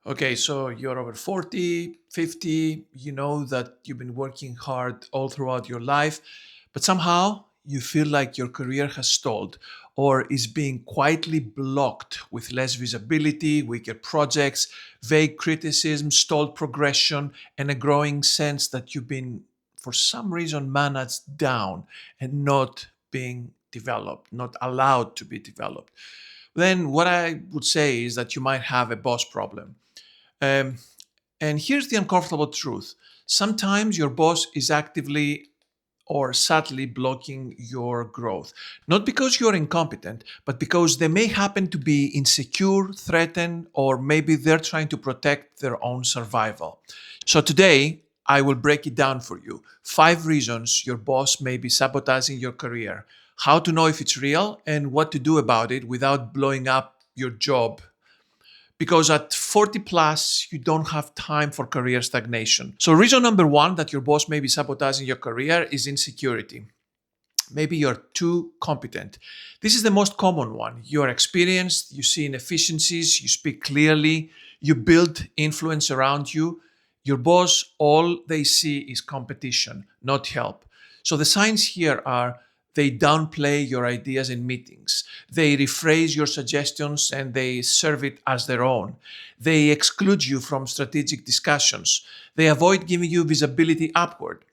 Okay, so you're over 40, 50, you know that you've been working hard all throughout your life, but somehow you feel like your career has stalled or is being quietly blocked with less visibility, weaker projects, vague criticism, stalled progression, and a growing sense that you've been, for some reason, managed down and not being developed, not allowed to be developed. Then what I would say is that you might have a boss problem. um, and here's the uncomfortable truth. Sometimes your boss is actively or subtly blocking your growth. Not because you're incompetent, but because they may happen to be insecure, threatened, or maybe they're trying to protect their own survival. So today, I will break it down for you. 5 reasons your boss may be sabotaging your career, how to know if it's real, and what to do about it without blowing up your job, because at 40 plus, you don't have time for career stagnation. So, reason number one that your boss may be sabotaging your career is insecurity. Maybe you're too competent. This is the most common one. You're experienced, you see inefficiencies, you speak clearly, you build influence around you. Your boss, all they see is competition, not help. So the signs here are: they downplay your ideas in meetings, they rephrase your suggestions and they serve it as their own. They exclude you from strategic discussions, they avoid giving you visibility upward.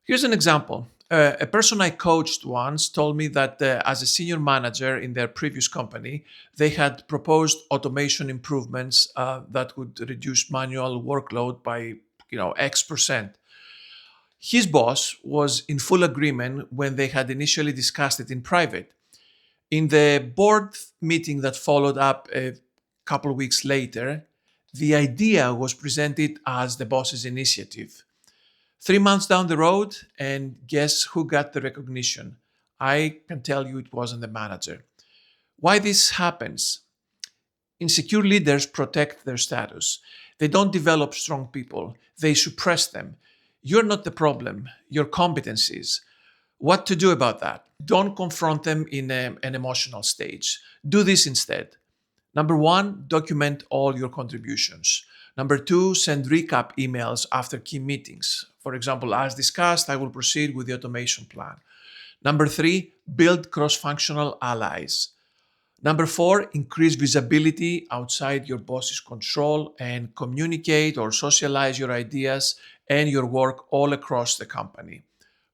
Here's an example. A person I coached once told me that as a senior manager in their previous company, they had proposed automation improvements that would reduce manual workload by, X%. His boss was in full agreement when they had initially discussed it in private. In the board meeting that followed up a couple of weeks later, the idea was presented as the boss's initiative. 3 months down the road, and guess who got the recognition? I can tell you it wasn't the manager. Why this happens? Insecure leaders protect their status. They don't develop strong people, they suppress them. You're not the problem, your competencies. What to do about that? Don't confront them in an emotional stage. Do this instead. Number one, document all your contributions. Number two, send recap emails after key meetings. For example, as discussed, I will proceed with the automation plan. Number three, build cross functional allies. Number four, increase visibility outside your boss's control and communicate or socialize your ideas and your work all across the company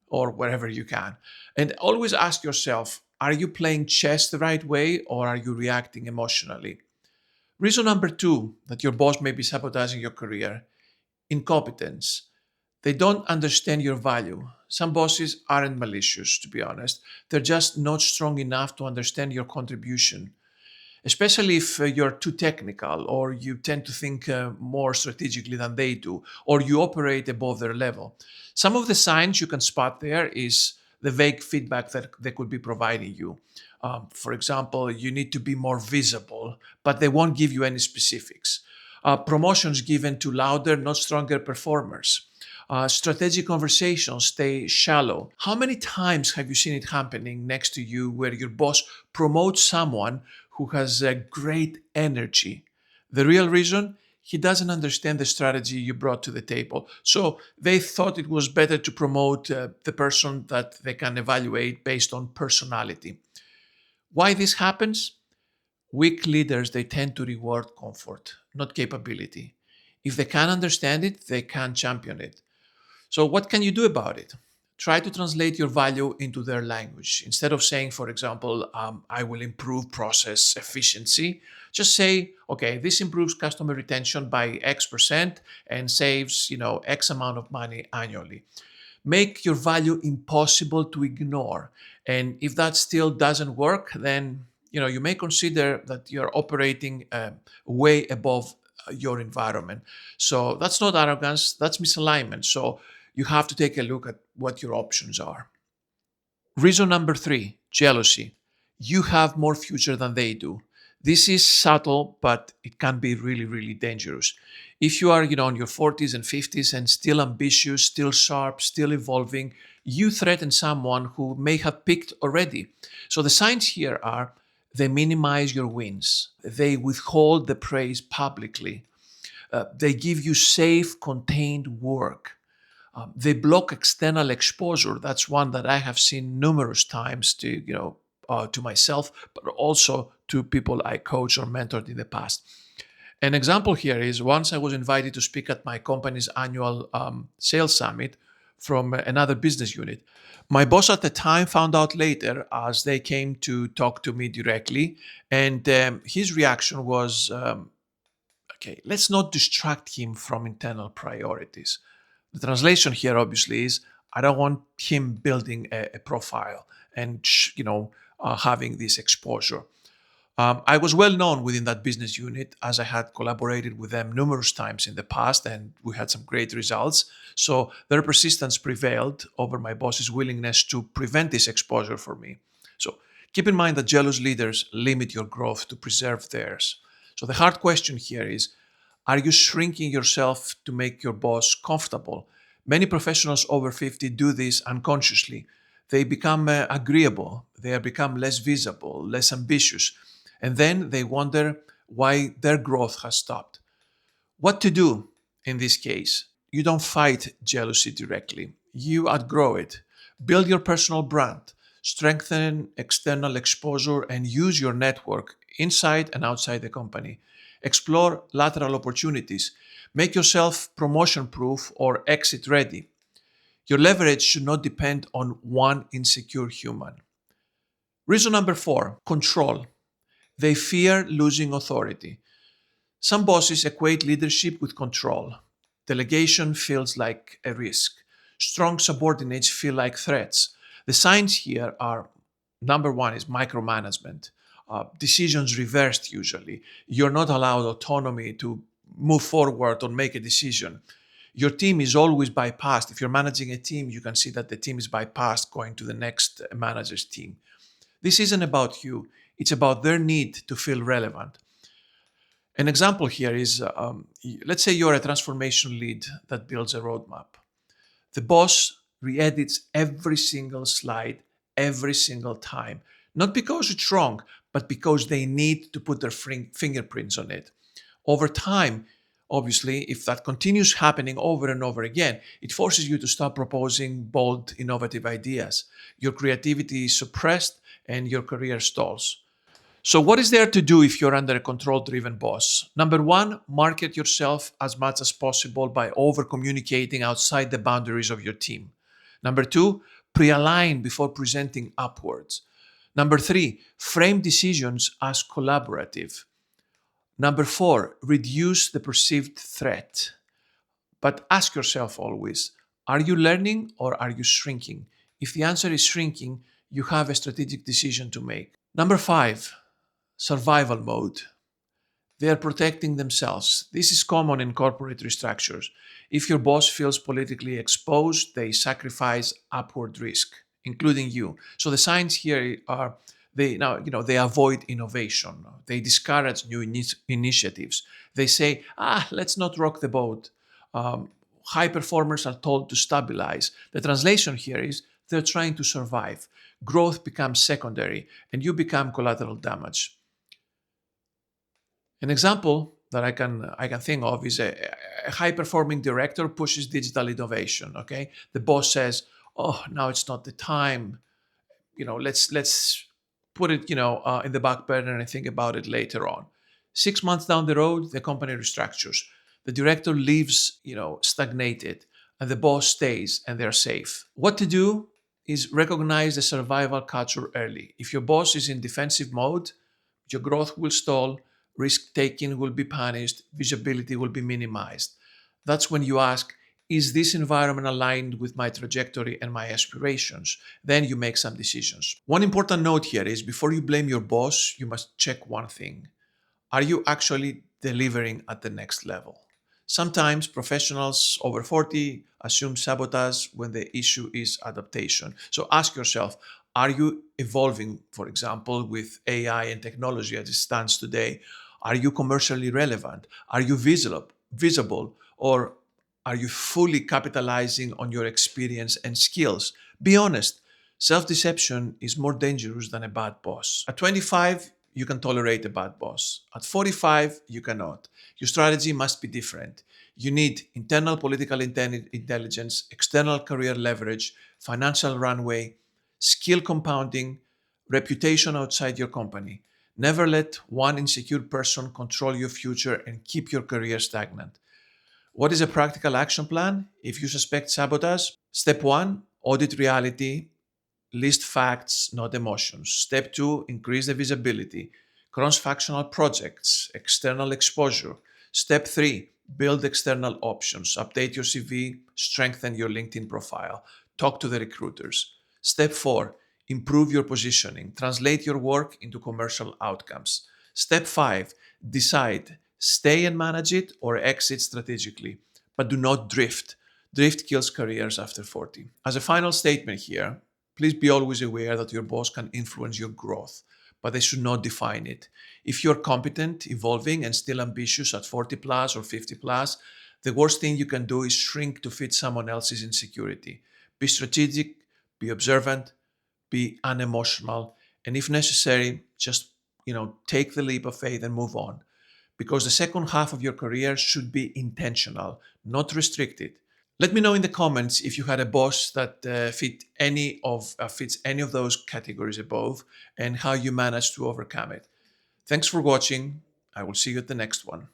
or wherever you can. And always ask yourself, are you playing chess the right way or are you reacting emotionally? Reason number two that your boss may be sabotaging your career: incompetence. They don't understand your value. Some bosses aren't malicious, to be honest. They're just not strong enough to understand your contribution, especially if you're too technical or you tend to think more strategically than they do, or you operate above their level. Some of the signs you can spot there is the vague feedback that they could be providing you. For example, you need to be more visible, but they won't give you any specifics. Promotions given to louder, not stronger performers. Strategic conversations stay shallow. How many times have you seen it happening next to you where your boss promotes someone who has a great energy? The real reason? He doesn't understand the strategy you brought to the table. So they thought it was better to promote the person that they can evaluate based on personality. Why this happens? Weak leaders, they tend to reward comfort, not capability. If they can't understand it, they can't champion it. So, what can you do about it? Try to translate your value into their language. Instead of saying, for example, I will improve process efficiency, just say, okay, this improves customer retention by X% and saves, X amount of money annually. Make your value impossible to ignore. And if that still doesn't work, then you may consider that you're operating way above your environment. So that's not arrogance, that's misalignment. So you have to take a look at what your options are. Reason number three: jealousy. You have more future than they do. This is subtle, but it can be really, really dangerous. If you are, in your 40s and 50s and still ambitious, still sharp, still evolving, you threaten someone who may have picked already. So the signs here are: they minimize your wins, they withhold the praise publicly, They give you safe, contained work. They block external exposure. That's one that I have seen numerous times to myself, but also to people I coached or mentored in the past. An example here is once I was invited to speak at my company's annual sales summit from another business unit. My boss at the time found out later as they came to talk to me directly, and his reaction was, okay, let's not distract him from internal priorities. The translation here obviously is I don't want him building a profile and having this exposure. I was well known within that business unit as I had collaborated with them numerous times in the past and we had some great results. So their persistence prevailed over my boss's willingness to prevent this exposure for me. So keep in mind that jealous leaders limit your growth to preserve theirs. So the hard question here is, are you shrinking yourself to make your boss comfortable? Many professionals over 50 do this unconsciously. They become agreeable, they become less visible, less ambitious, and then they wonder why their growth has stopped. What to do in this case? You don't fight jealousy directly, you outgrow it. Build your personal brand, strengthen external exposure, and use your network inside and outside the company. Explore lateral opportunities. Make yourself promotion proof or exit ready. Your leverage should not depend on one insecure human. Reason number four, control. They fear losing authority. Some bosses equate leadership with control. Delegation feels like a risk. Strong subordinates feel like threats. The signs here are number one is micromanagement. Decisions reversed usually. You're not allowed autonomy to move forward or make a decision. Your team is always bypassed. If you're managing a team, you can see that the team is bypassed going to the next manager's team. This isn't about you, it's about their need to feel relevant. An example here is let's say you're a transformation lead that builds a roadmap. The boss re edits every single slide every single time, not because it's wrong, but because they need to put their fingerprints on it. Over time, obviously, if that continues happening over and over again, it forces you to stop proposing bold, innovative ideas. Your creativity is suppressed and your career stalls. So, what is there to do if you're under a control driven boss? Number one, market yourself as much as possible by over communicating outside the boundaries of your team. Number two, pre align before presenting upwards. Number three, frame decisions as collaborative. Number four, reduce the perceived threat. But ask yourself always, are you learning or are you shrinking? If the answer is shrinking, you have a strategic decision to make. Number five, survival mode. They are protecting themselves. This is common in corporate restructures. If your boss feels politically exposed, they sacrifice upward risk, including you. So the signs here are they avoid innovation. They discourage new initiatives. They say, let's not rock the boat. High performers are told to stabilize. The translation here is they're trying to survive. Growth becomes secondary, and you become collateral damage. An example that I can think of is a high performing director pushes digital innovation. Okay, the boss says, "Oh, now it's not the time. Let's put it in the back burner and think about it later on." 6 months down the road, the company restructures. The director leaves, stagnated, and the boss stays, and they're safe. What to do is recognize the survival culture early. If your boss is in defensive mode, your growth will stall, risk taking will be punished, visibility will be minimized. That's when you ask, is this environment aligned with my trajectory and my aspirations? Then you make some decisions. One important note here is before you blame your boss, you must check one thing. Are you actually delivering at the next level? Sometimes professionals over 40 assume sabotage when the issue is adaptation. So ask yourself, are you evolving, for example, with AI and technology as it stands today? Are you commercially relevant? Are you visible? Or are you fully capitalizing on your experience and skills? Be honest. Self deception is more dangerous than a bad boss. At 25, you can tolerate a bad boss. At 45, you cannot. Your strategy must be different. You need internal political intelligence, external career leverage, financial runway, skill compounding, reputation outside your company. Never let one insecure person control your future and keep your career stagnant. What is a practical action plan if you suspect sabotage? Step one, audit reality. List facts, not emotions. Step two, increase the visibility. Cross-functional projects, external exposure. Step three, build external options. Update your CV, strengthen your LinkedIn profile. Talk to the recruiters. Step four, improve your positioning. Translate your work into commercial outcomes. Step five, decide, stay and manage it or exit strategically. But do not drift. Drift kills careers after 40. As a final statement here, please be always aware that your boss can influence your growth, but they should not define it. If you're competent, evolving, and still ambitious at 40 plus or 50 plus, the worst thing you can do is shrink to fit someone else's insecurity. Be strategic, be observant, be unemotional, and if necessary, just take the leap of faith and move on. Because the second half of your career should be intentional, not restricted. Let me know in the comments if you had a boss that fits any of those categories above and how you managed to overcome it. Thanks for watching. I will see you at the next one.